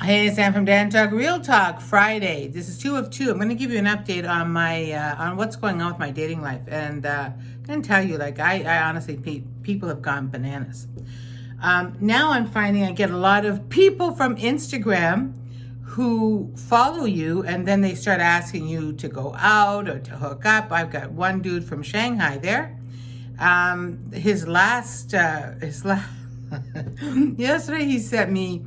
Hey, Sam from DianeTalk, Real Talk Friday. This is 2 of 2. I'm going to give you an update on my on what's going on with my dating life, and I'm going to tell you, like, I honestly, people have gone bananas. Now I'm finding I get a lot of people from Instagram who follow you, and then they start asking you to go out or to hook up. I've got one dude from Shanghai there. His last yesterday he sent me.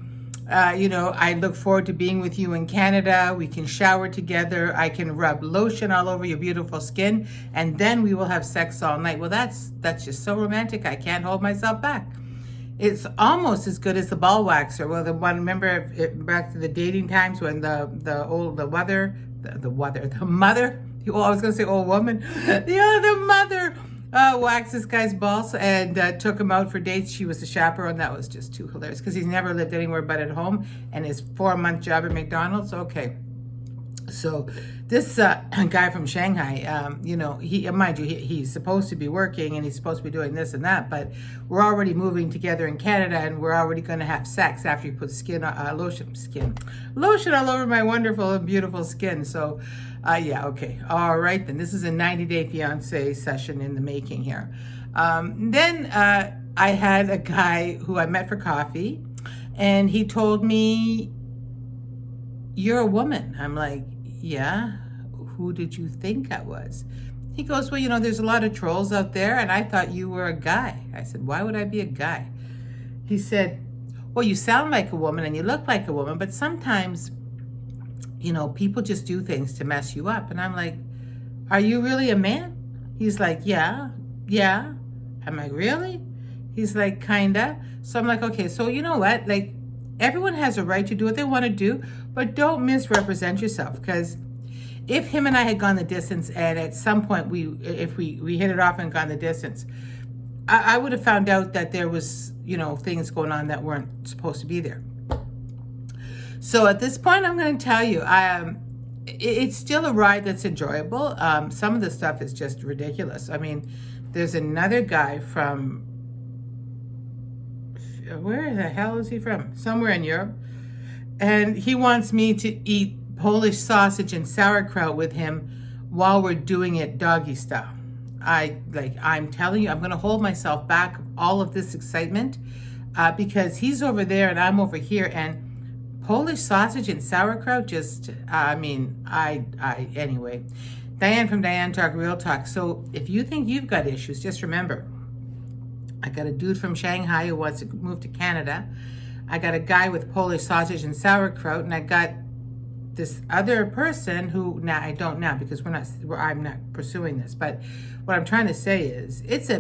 I look forward to being with you in Canada. We can shower together. I can rub lotion all over your beautiful skin, and then we will have sex all night. Well, that's just so romantic. I can't hold myself back. It's almost as good as the ball waxer. Well, the one, remember back to the dating times when the mother, I was going to say old woman. The mother waxed this guy's balls and took him out for dates. She was the chaperone. That was just too hilarious because he's never lived anywhere but at home, and his 4-month job at McDonald's. Okay. So this guy from Shanghai, he's supposed to be working and he's supposed to be doing this and that, but we're already moving together in Canada and we're already going to have sex after you put lotion all over my wonderful and beautiful skin. So, okay. All right, then this is a 90-day fiancé session in the making here. Then I had a guy who I met for coffee, and he told me, "You're a woman." I'm like, "Yeah, who did you think I was?" He goes, "Well, there's a lot of trolls out there, and I thought you were a guy." I said, "Why would I be a guy?" He said, "Well, you sound like a woman and you look like a woman, but sometimes, people just do things to mess you up." And I'm like, "Are you really a man?" He's like, Yeah. I'm like, "Really?" He's like, "Kinda." So I'm like, "Okay, so you know what? Like, everyone has a right to do what they want to do, but don't misrepresent yourself. Because if him and I had gone the distance, and at some point if we hit it off and gone the distance, I would have found out that there was, things going on that weren't supposed to be there. So at this point, I'm going to tell you, it's still a ride that's enjoyable. Some of the stuff is just ridiculous. I mean, there's another guy from, where the hell is he from? Somewhere in Europe. And he wants me to eat Polish sausage and sauerkraut with him while we're doing it doggy style. I'm telling you, I'm going to hold myself back all of this excitement because he's over there and I'm over here, and Polish sausage and sauerkraut just, anyway. Diane from DianeTalk, Real Talk. So if you think you've got issues, just remember, I got a dude from Shanghai who wants to move to Canada. I got a guy with Polish sausage and sauerkraut, and I got this other person who I don't now because I'm not pursuing this. But what I'm trying to say is, it's a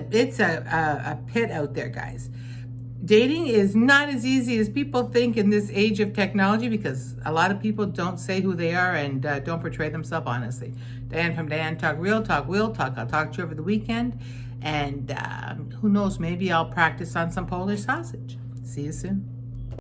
pit out there, guys. Dating is not as easy as people think in this age of technology because a lot of people don't say who they are and don't portray themselves honestly. Diane from DianeTalk, Real Talk, Will Talk. I'll talk to you over the weekend. And who knows, maybe I'll practice on some Polish sausage. See you soon.